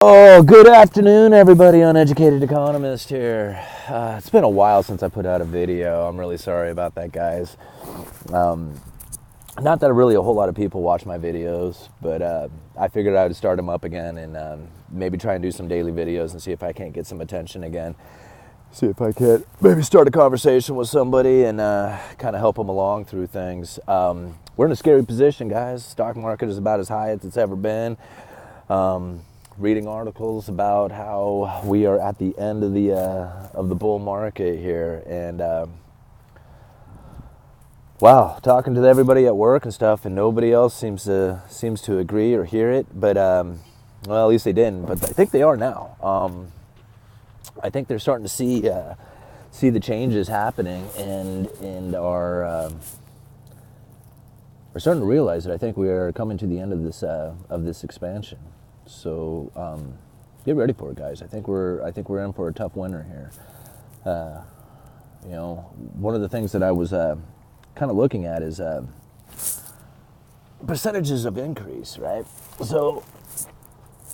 Oh, good afternoon, everybody. Uneducated Economist here. It's been a while since I put out a video. I'm really sorry about that, guys. Not that really a whole lot of people watch my videos, but I figured I would start them up again and maybe try and do some daily videos and see if I can't get some attention again. See if I can't maybe start a conversation with somebody and kind of help them along through things. We're in a scary position, guys. Stock market is about as high as it's ever been. Reading articles about how we are at the end of the bull market here, and wow, talking to everybody at work and stuff, and nobody else seems to agree or hear it. But well, at least they didn't. But I think they are now. I think they're starting to see the changes happening, and are starting to realize that I think we are coming to the end of this expansion. So get ready for it, guys. I think we're in for a tough winter here. One of the things that I was kind of looking at is percentages of increase, right? So,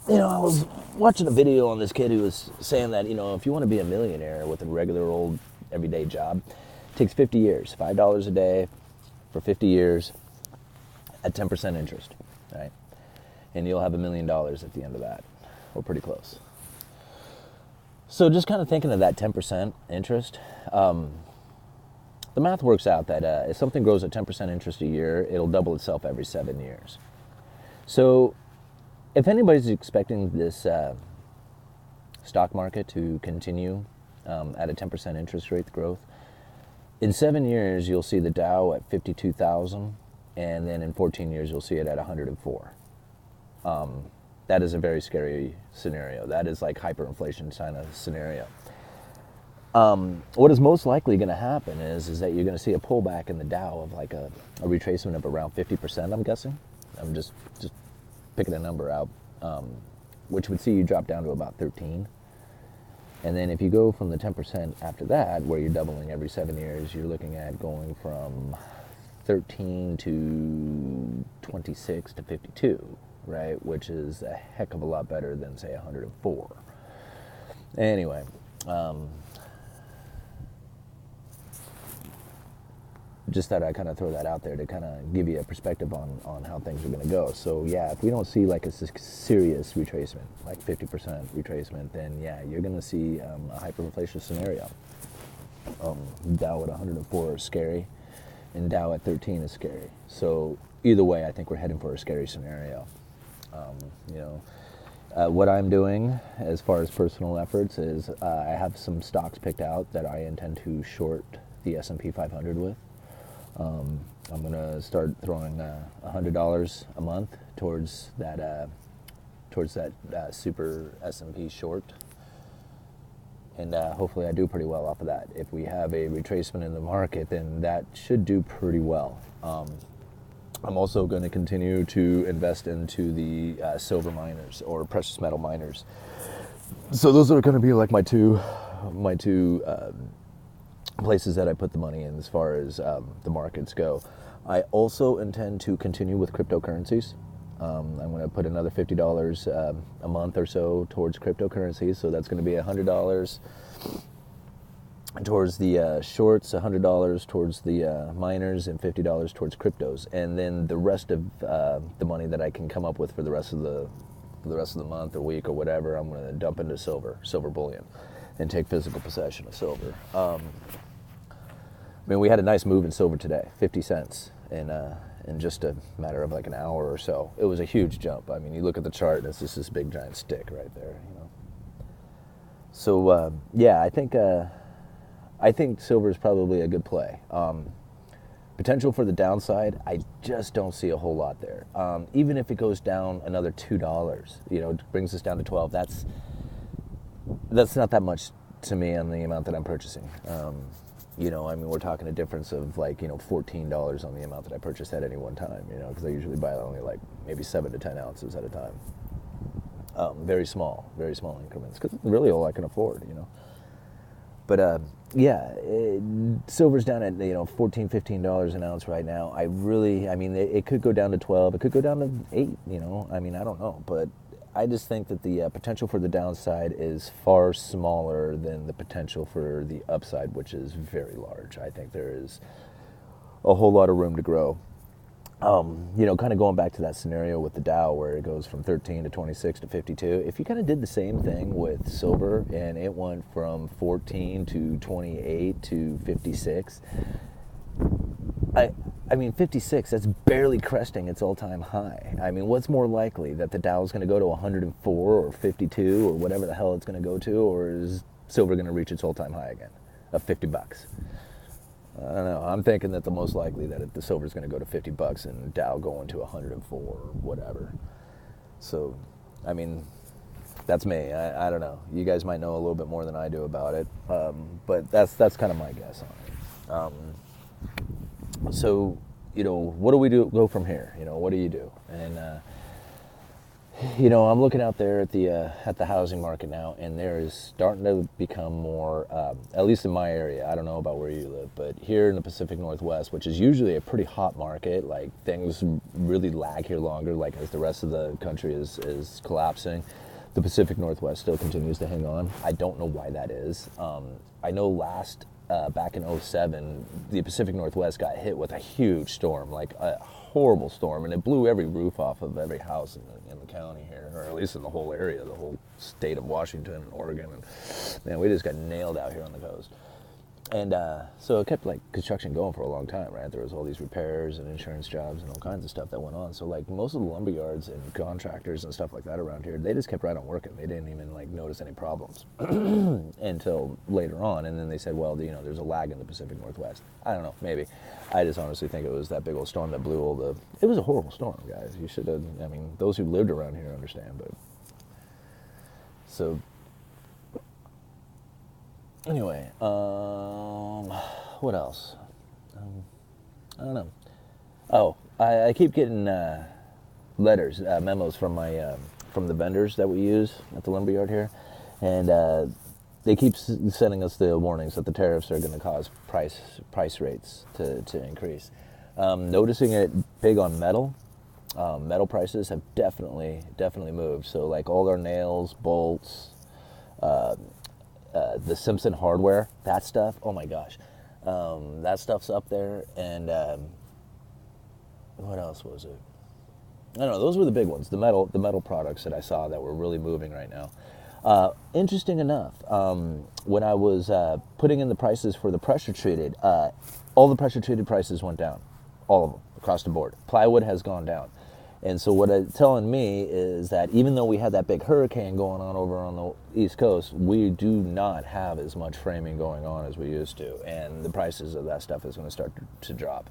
I was watching a video on this kid who was saying that, if you want to be a millionaire with a regular old everyday job, it takes 50 years, $5 a day for 50 years at 10% interest, right? And you'll have $1 million at the end of that, or pretty close. So just kind of thinking of that 10% interest, the math works out that if something grows at 10% interest a year, it'll double itself every 7 years. So if anybody's expecting this stock market to continue at a 10% interest rate growth, in 7 years you'll see the Dow at 52,000, and then in 14 years you'll see it at 104. That is a very scary scenario. That is like hyperinflation kind of scenario. What is most likely going to happen is that you're going to see a pullback in the Dow of like a retracement of around 50%, I'm guessing. I'm just picking a number out, which would see you drop down to about 13. And then if you go from the 10% after that, where you're doubling every 7 years, you're looking at going from 13 to 26 to 52. Right, which is a heck of a lot better than, say, 104. Anyway, just thought I'd kind of throw that out there to kind of give you a perspective on how things are going to go. So, yeah, if we don't see like a serious retracement, like 50% retracement, then, yeah, you're going to see a hyperinflation scenario. Dow at 104 is scary, and Dow at 13 is scary. So, either way, I think we're heading for a scary scenario. What I'm doing as far as personal efforts is I have some stocks picked out that I intend to short the S&P 500 with. I'm going to start throwing $100 a month towards that super S&P short, and hopefully I do pretty well off of that. If we have a retracement in the market, then that should do pretty well. I'm also going to continue to invest into the silver miners or precious metal miners. So those are going to be like my two places that I put the money in as far as the markets go. I also intend to continue with cryptocurrencies. I'm going to put another $50 a month or so towards cryptocurrencies. So that's going to be $100 towards the shorts, $100 towards the miners, and $50 towards cryptos, and then the rest of the money that I can come up with for the rest of the month or week or whatever, I'm going to dump into silver bullion, and take physical possession of silver. We had a nice move in silver today, 50 cents in just a matter of like an hour or so. It was a huge jump. You look at the chart, and it's just this big giant stick right there. So yeah, I think silver is probably a good play. Potential for the downside, I just don't see a whole lot there. Even if it goes down another $2, brings us down to 12. That's not that much to me on the amount that I'm purchasing. We're talking a difference of like $14 on the amount that I purchase at any one time. Because I usually buy only like maybe 7 to 10 ounces at a time. Very small increments. Because it's really all I can afford. But yeah, silver's down at $14, $15 an ounce right now. It could go down to 12. It could go down to 8. I don't know, but I just think that the potential for the downside is far smaller than the potential for the upside, which is very large. I think there is a whole lot of room to grow. Kind of going back to that scenario with the Dow where it goes from 13 to 26 to 52. If you kind of did the same thing with silver and it went from 14 to 28 to 56, I mean, 56, that's barely cresting its all-time high. I mean, what's more likely, that the Dow is going to go to 104 or 52 or whatever the hell it's going to go to, or is silver going to reach its all-time high again of $50? I don't know. I'm thinking that the most likely that the silver is going to go to $50 and Dow going to 104 or whatever. So, I mean, that's me. I don't know. You guys might know a little bit more than I do about it, but that's kind of my guess on it. So, what do we go from here? What do you do? And I'm looking out there at the housing market now, and there is starting to become more, at least in my area. I don't know about where you live, but here in the Pacific Northwest, which is usually a pretty hot market, like things really lag here longer, like as the rest of the country is collapsing. The Pacific Northwest still continues to hang on. I don't know why that is. I know back in 2007, the Pacific Northwest got hit with a huge storm, like a horrible storm, and it blew every roof off of every house in the county here, or at least in the whole area, the whole state of Washington and Oregon. And man, we just got nailed out here on the coast. And so it kept like construction going for a long time, right? There was all these repairs and insurance jobs and all kinds of stuff that went on. So like most of the lumber yards and contractors and stuff like that around here, they just kept right on working. They didn't even like notice any problems until later on. And then they said, well, there's a lag in the Pacific Northwest. I don't know, maybe. I just honestly think it was that big old storm that blew it was a horrible storm, guys. You should have, those who lived around here understand, but so anyway, what else? I don't know. Oh, I keep getting letters, memos from from the vendors that we use at the lumberyard here, and they keep sending us the warnings that the tariffs are going to cause price rates to increase. Noticing it big on metal. Metal prices have definitely moved. So like all our nails, bolts, the Simpson hardware, that stuff, oh my gosh, that stuff's up there. And what else was it? I don't know, those were the big ones, the metal products that I saw that were really moving right now. Interesting enough, when I was putting in the prices for the pressure treated, all the pressure treated prices went down, all of them across the board. Plywood has gone down. And so what it's telling me is that even though we had that big hurricane going on over on the East Coast, we do not have as much framing going on as we used to. And the prices of that stuff is going to start to drop.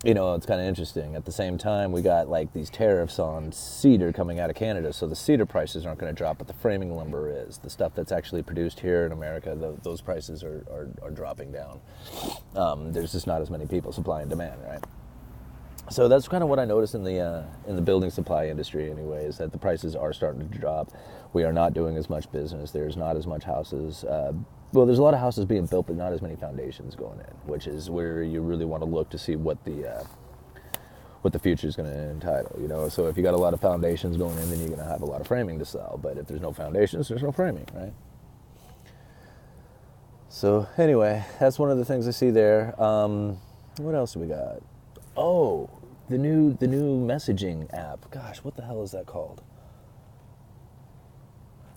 It's kind of interesting. At the same time, we got like these tariffs on cedar coming out of Canada. So the cedar prices aren't going to drop, but the framing lumber is. The stuff that's actually produced here in America, those prices are dropping down. There's just not as many people, supply and demand, right? So that's kind of what I noticed in the building supply industry anyway, is that the prices are starting to drop. We are not doing as much business. There's not as much houses. There's a lot of houses being built, but not as many foundations going in, which is where you really want to look to see what the future is going to entitle. So if you got a lot of foundations going in, then you're going to have a lot of framing to sell. But if there's no foundations, there's no framing, right? So anyway, that's one of the things I see there. What else do we got? Oh, the new messaging app. Gosh, what the hell is that called?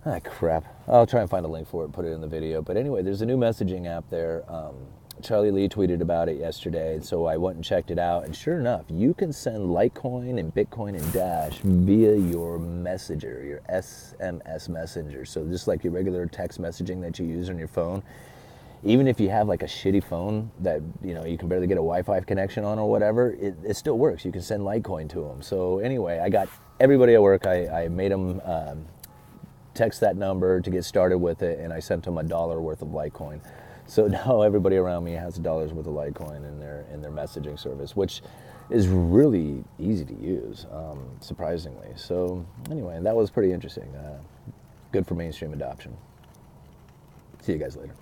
Ah, crap. I'll try and find a link for it, put it in the video. But anyway, there's a new messaging app there. Charlie Lee tweeted about it yesterday, so I went and checked it out. And sure enough, you can send Litecoin and Bitcoin and Dash via your messenger, your SMS messenger. So just like your regular text messaging that you use on your phone. Even if you have like a shitty phone that you can barely get a Wi-Fi connection on or whatever, it still works. You can send Litecoin to them. So anyway, I got everybody at work. I made them text that number to get started with it, and I sent them $1 worth of Litecoin. So now everybody around me has $1 worth of Litecoin in their messaging service, which is really easy to use, surprisingly. So anyway, that was pretty interesting. Good for mainstream adoption. See you guys later.